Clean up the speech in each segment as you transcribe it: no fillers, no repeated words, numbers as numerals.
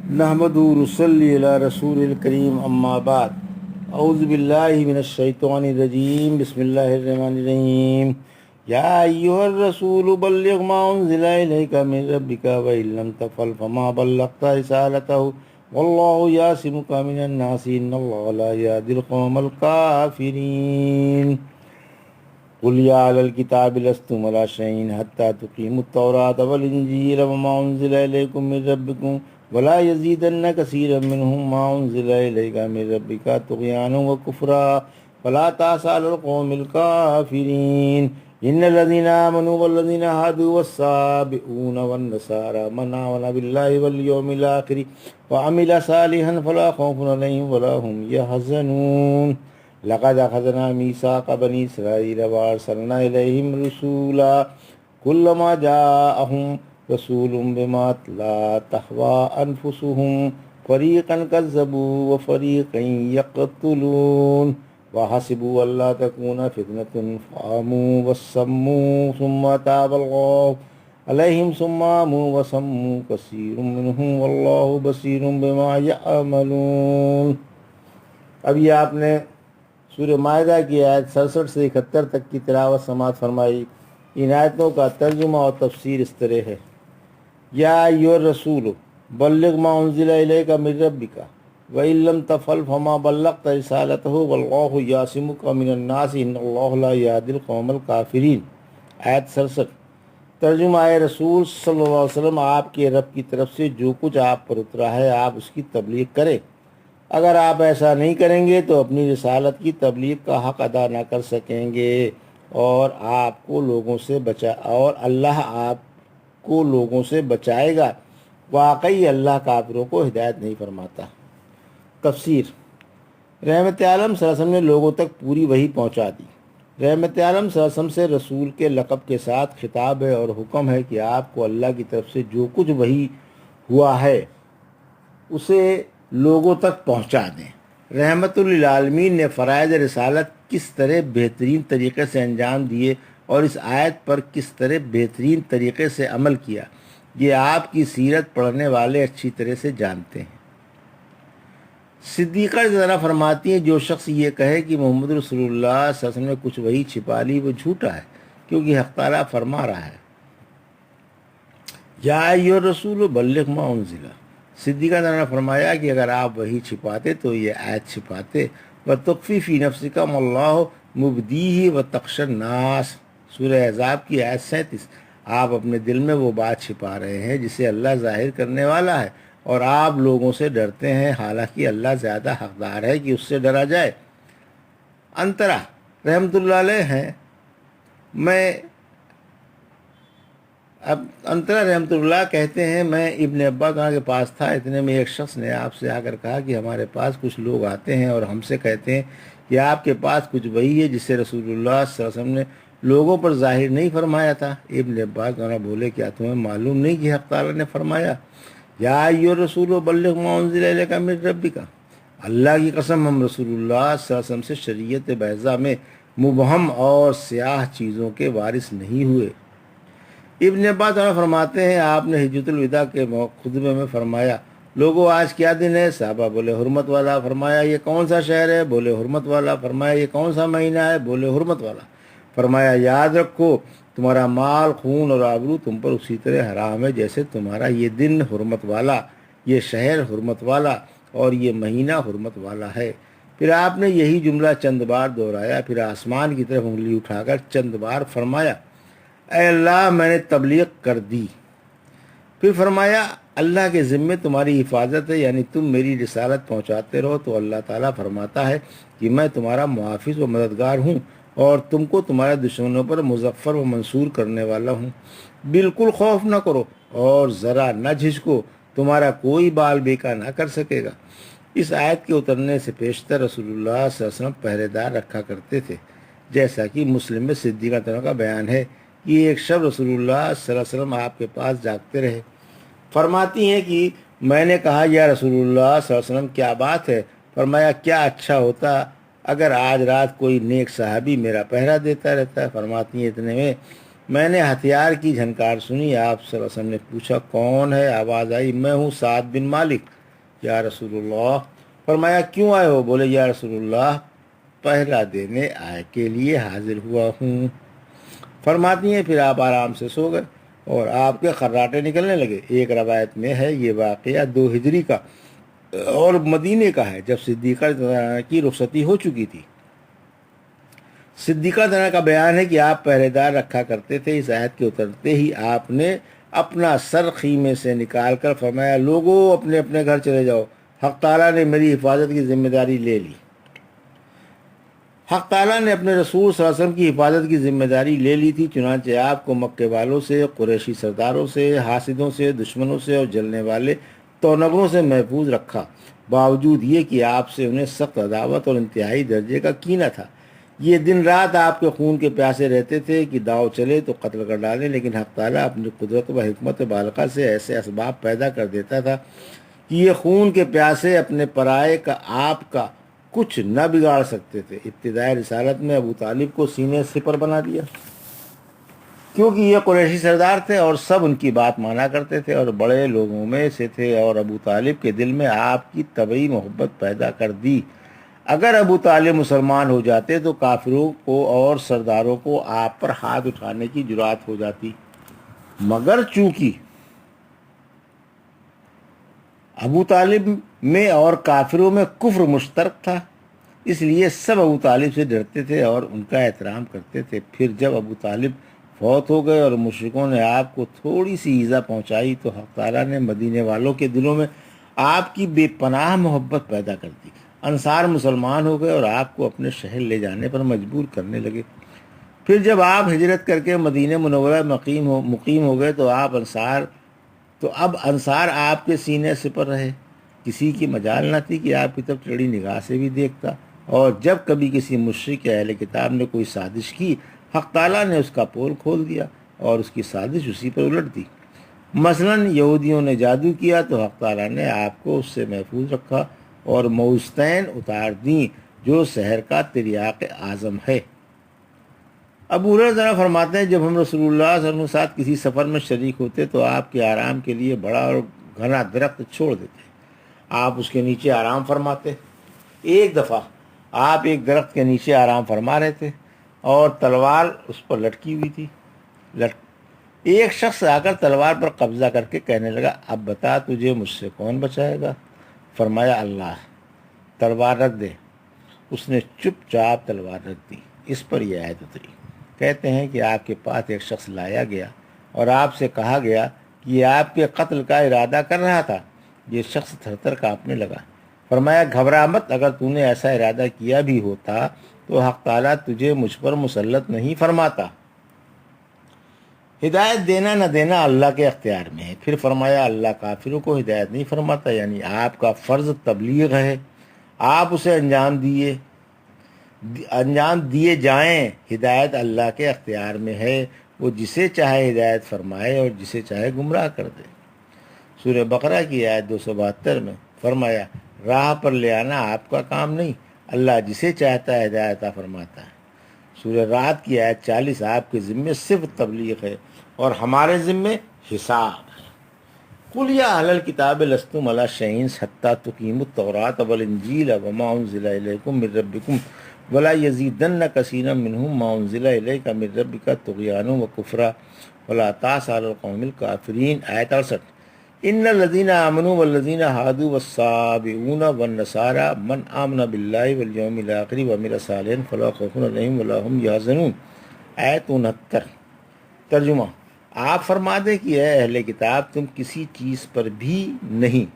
نحمد رسلی علی رسول الکریم اما بعد اعوذ باللہ من الشیطان الرجیم بسم اللہ الرحمن الرحیم یا ایھا الرسول بلغ ما انزل الیک من ربک وان لم تفعل فما بلغت رسالته واللہ یعصمک من الناس ان اللہ لا یہدی القوم الکافرین قل یا اہل الکتاب لستم علی شیء حتی تقیموا التوراۃ والانجیل وما انزل الیکم من ربکم ولا یزیدن کثیرا منهم ما انزل الیک من ربک طغیانا وکفرا فلا تأس علی القوم الکافرین ان الذین آمنوا والذین هادوا والصابئون والنصارى من آمن باللہ والیوم الآخر وعمل صالحا فلا خوف علیہم ولا هم یحزنون لقد اخذنا میثاق بنی اسرائیل وارسلنا الیہم رسولا كلما جاءهم رسول بما لا تهوى أنفسهم فريقا كذبوا وفريقا يقتلون وحسبوا ألا تكون فتنة فآمنوا وصموا ثم تاب الله عليهم ثم آمنوا وصموا كثير منهم والله بصير بما يعملون۔ اب یہ آپ نے سورہ مائدہ کی آیت 67 سے 71 تک کی تلاوت سماعت فرمائی۔ ان آیتوں کا ترجمہ اور تفسیر اس طرح ہے: یا ایھا الرسول بلغ ما انزل الیک من ربک وان لم تفعل فما بلغت رسالته واللہ یعصمک من الناس ان اللہ لا یہدی القوم الکافرین۔ آیت 67۔ ترجمہ: اے رسول صلی اللہ علیہ وسلم، آپ کے رب کی طرف سے جو کچھ آپ پر اترا ہے آپ اس کی تبلیغ کریں۔ اگر آپ ایسا نہیں کریں گے تو اپنی رسالت کی تبلیغ کا حق ادا نہ کر سکیں گے اور اللہ آپ کو لوگوں سے بچائے گا۔ واقعی اللہ کافروں کو ہدایت نہیں فرماتا۔ تفسیر: رحمت عالم صلی اللہ علیہ وسلم نے لوگوں تک پوری وحی پہنچا دی۔ رحمت عالم صلی اللہ علیہ وسلم سے رسول کے لقب کے ساتھ خطاب ہے اور حکم ہے کہ آپ کو اللہ کی طرف سے جو کچھ وحی ہوا ہے اسے لوگوں تک پہنچا دیں۔ رحمت للعالمین نے فرائض رسالت کس طرح بہترین طریقے سے انجام دیے اور اس آیت پر کس طرح بہترین طریقے سے عمل کیا، یہ آپ کی سیرت پڑھنے والے اچھی طرح سے جانتے ہیں۔ صدیقہ زرا فرماتی ہیں جو شخص یہ کہے کہ محمد رسول اللہ صلی اللہ علیہ وسلم نے کچھ وحی چھپا لی وہ جھوٹا ہے، کیونکہ حق تعالیٰ فرما رہا ہے یا ایھا الرسول بلغ ما انزل۔ صدیقہ نے فرمایا کہ اگر آپ وحی چھپاتے تو یہ آیت چھپاتے۔ وَتُخْفِي فِي نَفْسِكَ مَا اللَّهُ مُبْدِيهِ وَتَخْشَى النَّاسَ۔ سورہ احزاب کی آیت 37۔ آپ اپنے دل میں وہ بات چھپا رہے ہیں جسے اللہ ظاہر کرنے والا ہے اور آپ لوگوں سے ڈرتے ہیں، حالانکہ اللہ زیادہ حقدار ہے کہ اس سے ڈرا جائے۔ انترا رحمۃ اللہ علیہ ہیں انترا رحمۃ اللہ کہتے ہیں میں ابن ابا کے پاس تھا، اتنے میں ایک شخص نے آپ سے آ کر کہا کہ ہمارے پاس کچھ لوگ آتے ہیں اور ہم سے کہتے ہیں کہ آپ کے پاس کچھ وحی ہے جسے رسول اللہ صلی اللہ علیہ وسلم نے لوگوں پر ظاہر نہیں فرمایا تھا۔ ابن ابا بولے کیا تمہیں معلوم نہیں کہ حق تعالیٰ نے فرمایا یا ایھا الرسول بلغ ما انزل الیک من ربک؟ اللہ کی قسم ہم رسول اللہ صلی اللہ علیہ وسلم سے شریعت بیضاء میں مبہم اور سیاہ چیزوں کے وارث نہیں ہوئے۔ ابن عباس فرماتے ہیں آپ نے حجۃ الوداع کے خطبے میں فرمایا لوگو آج کیا دن ہے؟ صحابہ بولے حرمت والا۔ فرمایا یہ کون سا شہر ہے؟ بولے حرمت والا۔ فرمایا یہ کون سا مہینہ ہے؟ بولے حرمت والا۔ فرمایا یاد رکھو تمہارا مال، خون اور آبرو تم پر اسی طرح حرام ہے جیسے تمہارا یہ دن حرمت والا، یہ شہر حرمت والا اور یہ مہینہ حرمت والا ہے۔ پھر آپ نے یہی جملہ چند بار دہرایا، پھر آسمان کی طرف انگلی اٹھا کر چند بار فرمایا اے اللہ میں نے تبلیغ کر دی۔ پھر فرمایا اللہ کے ذمے تمہاری حفاظت ہے، یعنی تم میری رسالت پہنچاتے رہو تو اللہ تعالیٰ فرماتا ہے کہ میں تمہارا محافظ و مددگار ہوں اور تم کو تمہارے دشمنوں پر مظفر و منصور کرنے والا ہوں۔ بالکل خوف نہ کرو اور ذرا نہ جھجکو، تمہارا کوئی بال بیکا نہ کر سکے گا۔ اس آیت کے اترنے سے پیشتر رسول اللہ صلی اللہ علیہ وسلم پہرے دار رکھا کرتے تھے، جیسا کہ مسلم میں صدیقہ کا بیان ہے کہ ایک شب رسول اللہ صلی اللہ علیہ وسلم آپ کے پاس جاگتے رہے۔ فرماتی ہیں کہ میں نے کہا یا رسول اللہ صلی اللہ علیہ وسلم کیا بات ہے؟ فرمایا کیا اچھا ہوتا اگر آج رات کوئی نیک صحابی میرا پہرا دیتا رہتا ہے۔ فرماتی ہیں اتنے میں میں نے ہتھیار کی جھنکار سنی، آپ صلی اللہ علیہ وسلم نے پوچھا کون ہے؟ آواز آئی میں ہوں سعد بن مالک یا رسول اللہ۔ فرمایا کیوں آئے ہو؟ بولے یا رسول اللہ پہرا دینے کے لیے حاضر ہوا ہوں۔ فرماتی ہیں پھر آپ آرام سے سو گئے اور آپ کے خراٹے نکلنے لگے۔ ایک روایت میں ہے یہ واقعہ 2 ہجری کا اور مدینے کا ہے، جب صدیقہ کی رخصتی ہو چکی تھی۔ صدیقہ کا بیان ہے کہ آپ پہرے دار رکھا کرتے تھے۔ اس آیت کے اترتے ہی آپ نے اپنا سر خیمے سے نکال کر فرمایا لوگوں اپنے اپنے گھر چلے جاؤ، حق تعالیٰ نے میری حفاظت کی ذمہ داری لے لی۔ حق تعالیٰ نے اپنے رسول صلی اللہ علیہ وسلم کی حفاظت کی ذمہ داری لے لی تھی، چنانچہ آپ کو مکے والوں سے، قریشی سرداروں سے، حاسدوں سے، دشمنوں سے اور جلنے والے تونگروں سے محفوظ رکھا، باوجود یہ کہ آپ سے انہیں سخت عداوت اور انتہائی درجے کا کینہ تھا۔ یہ دن رات آپ کے خون کے پیاسے رہتے تھے کہ داؤ چلے تو قتل کر ڈالیں، لیکن حق تعالیٰ اپنی قدرت و حکمت بالغہ سے ایسے اسباب پیدا کر دیتا تھا کہ یہ خون کے پیاسے اپنے پرائے کا آپ کا کچھ نہ بگاڑ سکتے تھے۔ ابتدائے رسالت میں ابو طالب کو سینے سپر بنا دیا کیونکہ یہ قریشی سردار تھے اور سب ان کی بات مانا کرتے تھے اور بڑے لوگوں میں سے تھے، اور ابو طالب کے دل میں آپ کی طبعی محبت پیدا کر دی۔ اگر ابو طالب مسلمان ہو جاتے تو کافروں کو اور سرداروں کو آپ پر ہاتھ اٹھانے کی جرات ہو جاتی، مگر چونکہ ابو طالب میں اور کافروں میں کفر مشترک تھا، اس لیے سب ابو طالب سے ڈرتے تھے اور ان کا احترام کرتے تھے۔ پھر جب ابو طالب فوت ہو گئے اور مشرکوں نے آپ کو تھوڑی سی ایذا پہنچائی تو حق تعالیٰ نے مدینے والوں کے دلوں میں آپ کی بے پناہ محبت پیدا کر دی۔ انصار مسلمان ہو گئے اور آپ کو اپنے شہر لے جانے پر مجبور کرنے لگے۔ پھر جب آپ ہجرت کر کے مدینہ منورہ مقیم ہو گئے تو اب انصار آپ کے سینے سپر رہے۔ کسی کی مجال نہ تھی کہ آپ کی طرف ٹیڑھی نگاہ سے بھی دیکھتا، اور جب کبھی کسی مشرک یا اہل کتاب نے کوئی سازش کی، حق تعالیٰ نے اس کا پول کھول دیا اور اس کی سازش اسی پر الٹ دی۔ مثلاً یہودیوں نے جادو کیا تو حق تعالیٰ نے آپ کو اس سے محفوظ رکھا اور موستین اتار دیں جو سحر کا تریاق اعظم ہے۔ ابو ہریرہ فرماتے ہیں جب ہم رسول اللہ صلی اللہ علیہ وسلم کے ساتھ کسی سفر میں شریک ہوتے تو آپ کے آرام کے لیے بڑا اور گھنا درخت چھوڑ دیتے، آپ اس کے نیچے آرام فرماتے۔ ایک دفعہ آپ ایک درخت کے نیچے آرام فرما رہے تھے اور تلوار اس پر لٹکی ہوئی تھی۔ ایک شخص آ کر تلوار پر قبضہ کر کے کہنے لگا اب بتا تجھے مجھ سے کون بچائے گا؟ فرمایا اللہ، تلوار رکھ دے۔ اس نے چپ چاپ تلوار رکھ دی۔ اس پر یہ آیت اتری۔ کہتے ہیں کہ آپ کے پاس ایک شخص لایا گیا اور آپ سے کہا گیا کہ یہ آپ کے قتل کا ارادہ کر رہا تھا۔ یہ شخص تھر تھر کانپنے لگا۔ فرمایا گھبرا مت، اگر تو نے ایسا ارادہ کیا بھی ہوتا تو حق تعالیٰ تجھے مجھ پر مسلط نہیں فرماتا۔ ہدایت دینا نہ دینا اللہ کے اختیار میں ہے۔ پھر فرمایا اللہ کافروں کو ہدایت نہیں فرماتا، یعنی آپ کا فرض تبلیغ ہے، آپ اسے انجام دیے جائیں۔ ہدایت اللہ کے اختیار میں ہے، وہ جسے چاہے ہدایت فرمائے اور جسے چاہے گمراہ کر دے۔ سورہ بقرہ کی آیت 272 میں فرمایا راہ پر لے آنا آپ کا کام نہیں، اللہ جسے چاہتا ہے ہدایت عطا فرماتا ہے۔ سورہ رعد کی آیت 40 آپ کے ذمے صرف تبلیغ ہے اور ہمارے ذمے حساب ہے۔ قل یا اہل الکتاب لستم علی شیء حتی تقیموا التوراۃ والانجیل وما انزل الیکم من ربکم ولا یزیدن کثیرا منهم ما انزل الیک من ربک طغیانا وکفرا ولا تأس علی القوم الکافرین۔ آیت 68 ان الذین آمنوا والذین ہادوا والصابئون والنصارى من آمن باللہ والیوم الآخر وعمل صالحا فلا خوف علیہم ولا هم یحزنون۔ آیت 69 ترجمہ، آپ فرما دیں کہ اے اہل کتاب تم کسی چیز پر بھی نہیں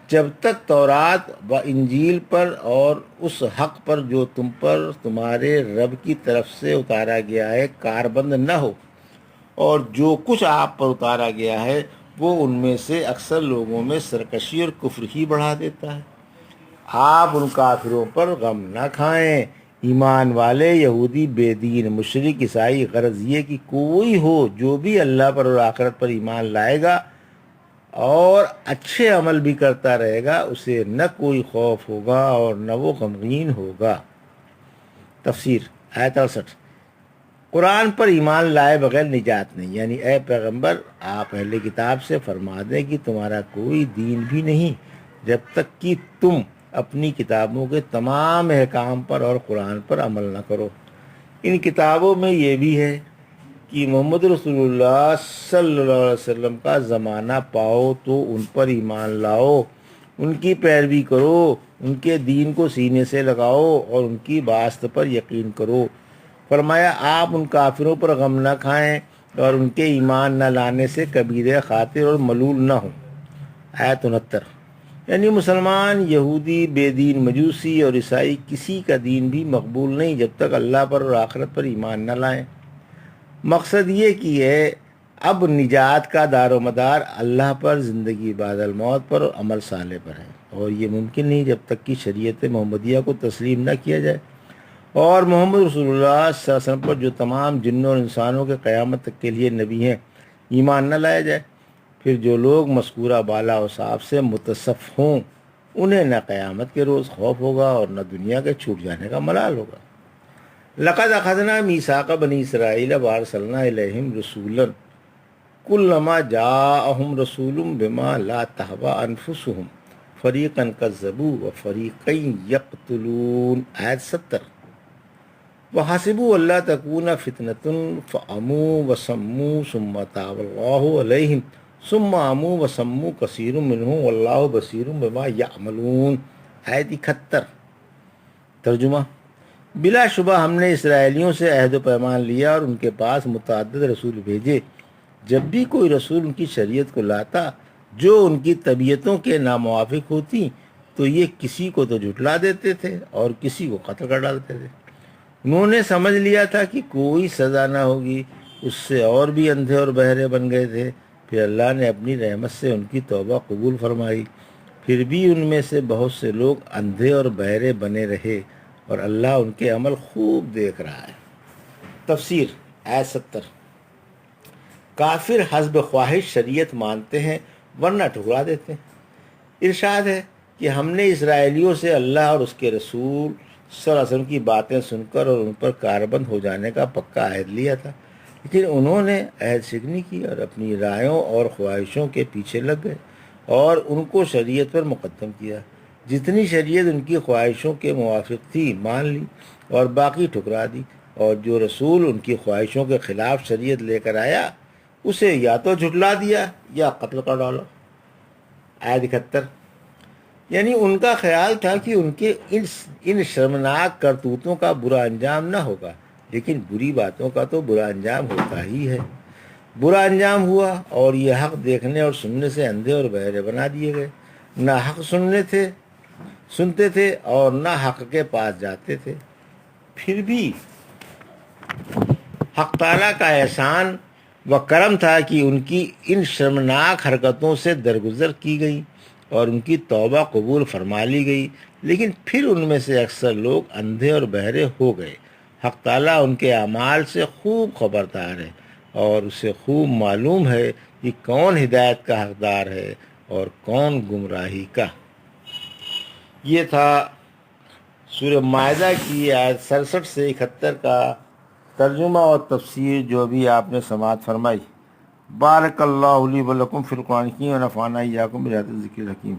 جب تک تورات و انجیل پر اور اس حق پر جو تم پر تمہارے رب کی طرف سے اتارا گیا ہے کاربند نہ ہو، اور جو کچھ آپ پر اتارا گیا ہے وہ ان میں سے اکثر لوگوں میں سرکشی اور کفر ہی بڑھا دیتا ہے۔ آپ ان کافروں پر غم نہ کھائیں، ایمان والے یہودی بے دین مشرک عیسائی، غرض یہ کہ کوئی ہو جو بھی اللہ پر اور آخرت پر ایمان لائے گا اور اچھے عمل بھی کرتا رہے گا، اسے نہ کوئی خوف ہوگا اور نہ وہ غمگین ہوگا۔ تفسیر آیت 68 قرآن پر ایمان لائے بغیر نجات نہیں، یعنی اے پیغمبر آپ اہل کتاب سے فرما دیں کہ تمہارا کوئی دین بھی نہیں جب تک کہ تم اپنی کتابوں کے تمام احکام پر اور قرآن پر عمل نہ کرو۔ ان کتابوں میں یہ بھی ہے کہ محمد رسول اللہ صلی اللہ علیہ وسلم کا زمانہ پاؤ تو ان پر ایمان لاؤ، ان کی پیروی کرو، ان کے دین کو سینے سے لگاؤ اور ان کی بات پر یقین کرو۔ فرمایا آپ ان کافروں پر غم نہ کھائیں اور ان کے ایمان نہ لانے سے کبیرہ خاطر اور ملول نہ ہوں۔ آیت 69۔ یعنی مسلمان، یہودی، بے دین، مجوسی اور عیسائی کسی کا دین بھی مقبول نہیں جب تک اللہ پر اور آخرت پر ایمان نہ لائیں۔ مقصد یہ کہ ہے اب نجات کا دار و مدار اللہ پر، زندگی بعد الموت پر اور عمل صالح پر ہے، اور یہ ممکن نہیں جب تک کہ شریعت محمدیہ کو تسلیم نہ کیا جائے اور محمد رسول اللہ صلی اللہ علیہ وسلم پر جو تمام جنوں اور انسانوں کے قیامت تک کے لیے نبی ہیں ایمان نہ لایا جائے۔ پھر جو لوگ مذکورہ بالا اوصاف سے متصف ہوں انہیں نہ قیامت کے روز خوف ہوگا اور نہ دنیا کے چھوٹ جانے کا ملال ہوگا۔ لقد اخذنا میثاق بنی اسرائیل وارسلنا الیہم رسولا کلما جاءہم رسول بما لا تہوی انفسہم فریقا کذبوا وفریقا یقتلون۔ آیت 70۔ وحسبوا اللہ تکون فتنۃ فعموا وصموا ثم تاب اللہ علیہم ثم عموا وصموا کثیر منہم واللہ بصیر بما یعملون۔ آیت 71۔ ترجمہ: بلا شبہ ہم نے اسرائیلیوں سے عہد و پیمان لیا اور ان کے پاس متعدد رسول بھیجے۔ جب بھی کوئی رسول ان کی شریعت کو لاتا جو ان کی طبیعتوں کے ناموافق ہوتی تو یہ کسی کو تو جھٹلا دیتے تھے اور کسی کو قتل کر ڈالتے تھے۔ انہوں نے سمجھ لیا تھا کہ کوئی سزا نہ ہوگی، اس سے اور بھی اندھے اور بہرے بن گئے تھے۔ پھر اللہ نے اپنی رحمت سے ان کی توبہ قبول فرمائی، پھر بھی ان میں سے بہت سے لوگ اندھے اور بہرے بنے رہے اور اللہ ان کے عمل خوب دیکھ رہا ہے۔ تفسیر۔ آیت 70۔ کافر حسب خواہش شریعت مانتے ہیں ورنہ ٹھکرا دیتے ہیں۔ ارشاد ہے کہ ہم نے اسرائیلیوں سے اللہ اور اس کے رسول صلی اللہ علیہ وسلم کی باتیں سن کر اور ان پر کاربند ہو جانے کا پکا عہد لیا تھا، لیکن انہوں نے عہد شکنی کی اور اپنی رائوں اور خواہشوں کے پیچھے لگ گئے اور ان کو شریعت پر مقدم کیا۔ جتنی شریعت ان کی خواہشوں کے موافق تھی مان لی اور باقی ٹھکرا دی، اور جو رسول ان کی خواہشوں کے خلاف شریعت لے کر آیا اسے یا تو جھٹلا دیا یا قتل کر ڈالا۔ آیت 71۔ یعنی ان کا خیال تھا کہ ان کے ان شرمناک کرتوتوں کا برا انجام نہ ہوگا، لیکن بری باتوں کا تو برا انجام ہوتا ہی ہے۔ برا انجام ہوا اور یہ حق دیکھنے اور سننے سے اندھے اور بہرے بنا دیے گئے، نہ حق سنتے تھے اور نہ حق کے پاس جاتے تھے۔ پھر بھی حق تعالیٰ کا احسان و کرم تھا کہ ان کی ان شرمناک حرکتوں سے درگزر کی گئی اور ان کی توبہ قبول فرما لی گئی، لیکن پھر ان میں سے اکثر لوگ اندھے اور بہرے ہو گئے۔ حق تعالیٰ ان کے اعمال سے خوب خبردار ہے اور اسے خوب معلوم ہے کہ کون ہدایت کا حقدار ہے اور کون گمراہی کا۔ یہ تھا سورہ مائدہ کی آیت 67 سے 71 کا ترجمہ اور تفسیر جو ابھی آپ نے سماعت فرمائی۔ بارک اللہ لی و لکم فی القرآن الحکیم و نفعنی وایاکم بآیات الذکر الحکیم۔